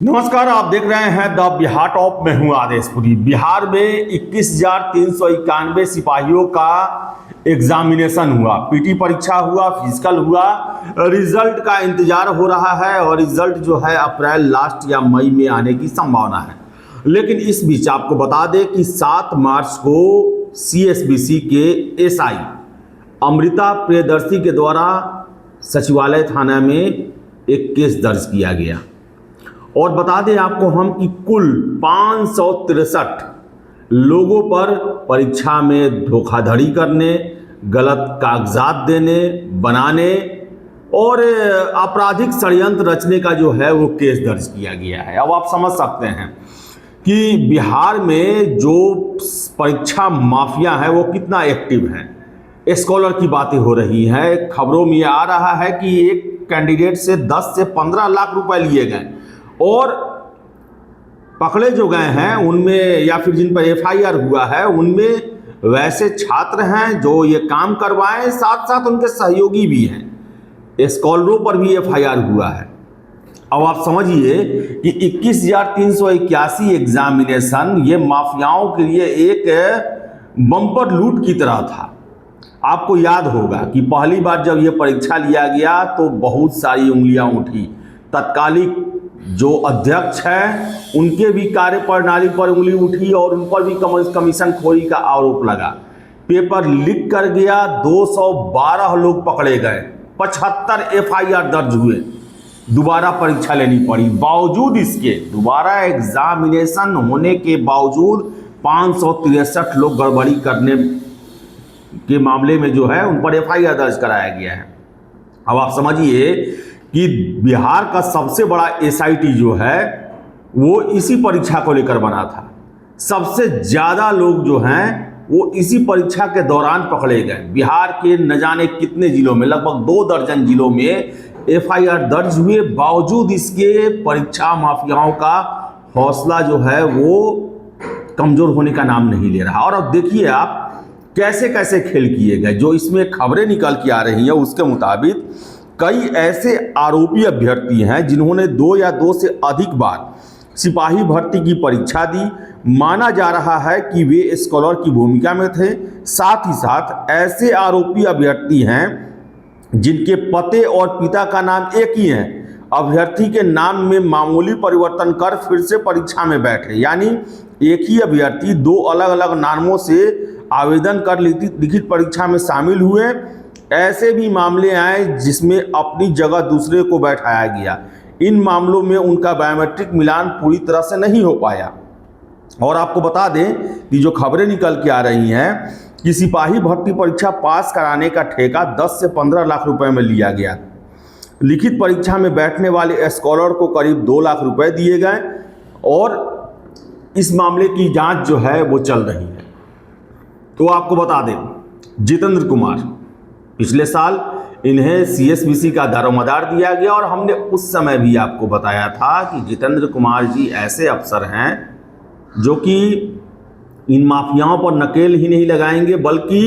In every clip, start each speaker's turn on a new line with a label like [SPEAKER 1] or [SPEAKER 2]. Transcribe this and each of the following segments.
[SPEAKER 1] नमस्कार, आप देख रहे हैं द बिहार टॉप में हूं आदेशपुरी। बिहार में 21,391 सिपाहियों का एग्जामिनेशन हुआ, पीटी परीक्षा हुआ, फिजिकल हुआ। रिजल्ट का इंतजार हो रहा है और रिजल्ट जो है अप्रैल लास्ट या मई में आने की संभावना है। लेकिन इस बीच आपको बता दें कि 7 मार्च को CSBC के SI अमृता प्रियदर्शी के द्वारा सचिवालय थाना में एक केस दर्ज किया गया। और बता दें आपको हम कि कुल 563 लोगों पर परीक्षा में धोखाधड़ी करने, गलत कागजात देने, बनाने और आपराधिक षड्यंत्र रचने का जो है वो केस दर्ज किया गया है। अब आप समझ सकते हैं कि बिहार में जो परीक्षा माफिया है वो कितना एक्टिव है। स्कॉलर की बातें हो रही हैं, खबरों में आ रहा है कि एक कैंडिडेट से 10 से 15 लाख रुपए लिए गए और पकड़े जो गए हैं उनमें या फिर जिन पर FIR हुआ है उनमें वैसे छात्र हैं जो ये काम करवाएं, साथ साथ उनके सहयोगी भी हैं। स्कॉलरों पर भी FIR हुआ है। अब आप समझिए कि 21,381 एग्जामिनेशन ये माफियाओं के लिए एक बम्पर लूट की तरह था। आपको याद होगा कि पहली बार जब ये परीक्षा लिया गया तो बहुत सारी उंगलियां उठी। तत्कालिक जो अध्यक्ष हैं उनके भी कार्य प्रणाली पर उंगली उठी और उन पर भी कमीशन खोरी का आरोप लगा। पेपर लीक कर गया, 212 लोग पकड़े गए, 75 FIR दर्ज हुए, दोबारा परीक्षा लेनी पड़ी। बावजूद इसके दोबारा एग्जामिनेशन होने के बावजूद 563 लोग गड़बड़ी करने के मामले में जो है उन पर FIR दर्ज कराया गया है। अब आप समझिए कि बिहार का सबसे बड़ा SIT जो है वो इसी परीक्षा को लेकर बना था। सबसे ज़्यादा लोग जो हैं वो इसी परीक्षा के दौरान पकड़े गए। बिहार के न जाने कितने जिलों में, लगभग 2 दर्जन जिलों में FIR दर्ज हुए। बावजूद इसके परीक्षा माफियाओं का हौसला जो है वो कमज़ोर होने का नाम नहीं ले रहा। और अब देखिए आप कैसे कैसे खेल किए गए। जो इसमें खबरें निकल के आ रही हैं उसके मुताबिक कई ऐसे आरोपी अभ्यर्थी हैं जिन्होंने 2 या 2 से अधिक बार सिपाही भर्ती की परीक्षा दी। माना जा रहा है कि वे स्कॉलर की भूमिका में थे। साथ ही साथ ऐसे आरोपी अभ्यर्थी हैं जिनके पते और पिता का नाम एक ही है। अभ्यर्थी के नाम में मामूली परिवर्तन कर फिर से परीक्षा में बैठे, यानी एक ही अभ्यर्थी 2 अलग अलग नामों से आवेदन कर लिखित परीक्षा में शामिल हुए। ऐसे भी मामले आए जिसमें अपनी जगह दूसरे को बैठाया गया। इन मामलों में उनका बायोमेट्रिक मिलान पूरी तरह से नहीं हो पाया। और आपको बता दें कि जो खबरें निकल के आ रही हैं कि सिपाही भर्ती परीक्षा पास कराने का ठेका 10 से 15 लाख रुपए में लिया गया। लिखित परीक्षा में बैठने वाले स्कॉलर को करीब 2 लाख रुपए दिए गए और इस मामले की जांच जो है वो चल रही है। तो आपको बता दें जितेंद्र कुमार, पिछले साल इन्हें CSBC का दारोमदार दिया गया और हमने उस समय भी आपको बताया था कि जितेंद्र कुमार जी ऐसे अफसर हैं जो कि इन माफियाओं पर नकेल ही नहीं लगाएंगे बल्कि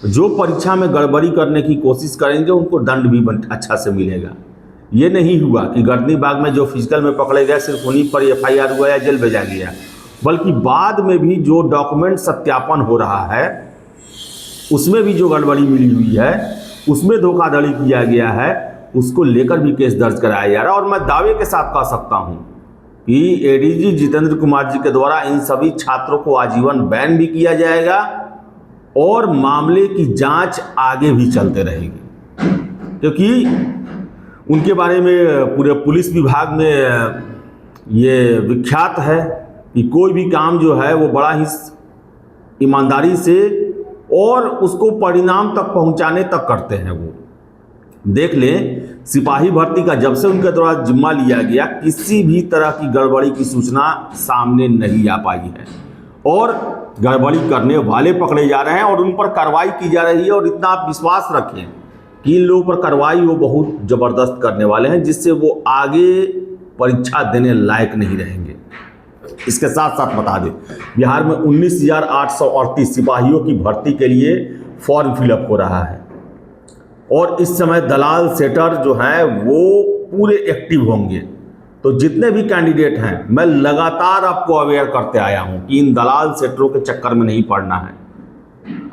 [SPEAKER 1] जो परीक्षा में गड़बड़ी करने की कोशिश करेंगे उनको दंड भी अच्छा से मिलेगा। ये नहीं हुआ कि गर्दनी बाग में जो फिजिकल में पकड़े गए सिर्फ उन्हीं पर FIR हुआ या जेल भेजा गया, बल्कि बाद में भी जो डॉक्यूमेंट सत्यापन हो रहा है उसमें भी जो गड़बड़ी मिली हुई है, उसमें धोखाधड़ी किया गया है, उसको लेकर भी केस दर्ज कराया जा रहा है। और मैं दावे के साथ कह सकता हूं कि ADG जितेंद्र कुमार जी के द्वारा इन सभी छात्रों को आजीवन बैन भी किया जाएगा और मामले की जांच आगे भी चलते रहेगी, क्योंकि उनके बारे में पूरे पुलिस विभाग में ये विख्यात है कि कोई भी काम जो है वो बड़ा ही ईमानदारी से और उसको परिणाम तक पहुंचाने तक करते हैं। वो देख लें, सिपाही भर्ती का जब से उनके द्वारा जिम्मा लिया गया किसी भी तरह की गड़बड़ी की सूचना सामने नहीं आ पाई है और गड़बड़ी करने वाले पकड़े जा रहे हैं और उन पर कार्रवाई की जा रही है। और इतना आप विश्वास रखें कि इन लोगों पर कार्रवाई वो बहुत ज़बरदस्त करने वाले हैं जिससे वो आगे परीक्षा देने लायक नहीं रहेंगे। इसके साथ साथ बता दें बिहार में 19,838 सिपाहियों की भर्ती के लिए फॉर्म फिलअप हो रहा है और इस समय दलाल सेटर जो हैं वो पूरे एक्टिव होंगे तो जितने भी कैंडिडेट हैं मैं लगातार आपको अवेयर करते आया हूं कि इन दलाल सेटरों के चक्कर में नहीं पड़ना है।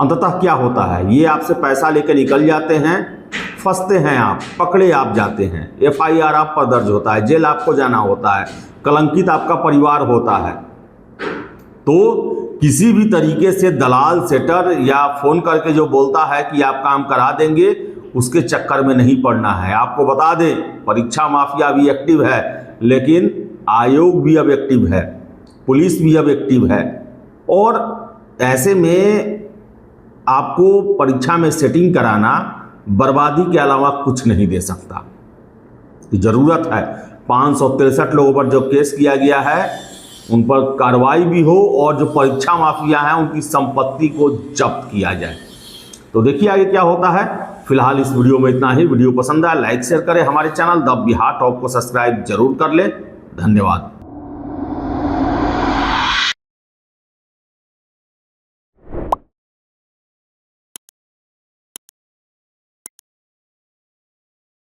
[SPEAKER 1] अंततः क्या होता है, ये आपसे पैसा लेकर निकल जाते हैं, फंसते हैं आप, पकड़े आप जाते हैं, FIR आप पर दर्ज होता है, जेल आपको जाना होता है, कलंकित आपका परिवार होता है। तो किसी भी तरीके से दलाल सेटर या फोन करके जो बोलता है कि आप काम करा देंगे, उसके चक्कर में नहीं पड़ना है। आपको बता दें, परीक्षा माफिया भी एक्टिव है, लेकिन आयोग भी अब एक्टिव है, पुलिस भी अब एक्टिव है, और ऐसे में आपको परीक्षा में सेटिंग कराना बर्बादी के अलावा कुछ नहीं दे सकता। जरूरत है 563 लोगों पर जो केस किया गया है उन पर कार्रवाई भी हो, और जो परीक्षा माफिया हैं उनकी संपत्ति को जब्त किया जाए। तो देखिए आगे क्या होता है। फिलहाल इस वीडियो में इतना ही। वीडियो पसंद आया लाइक शेयर करें, हमारे चैनल द बिहार टॉप को सब्सक्राइब जरूर कर लें। धन्यवाद।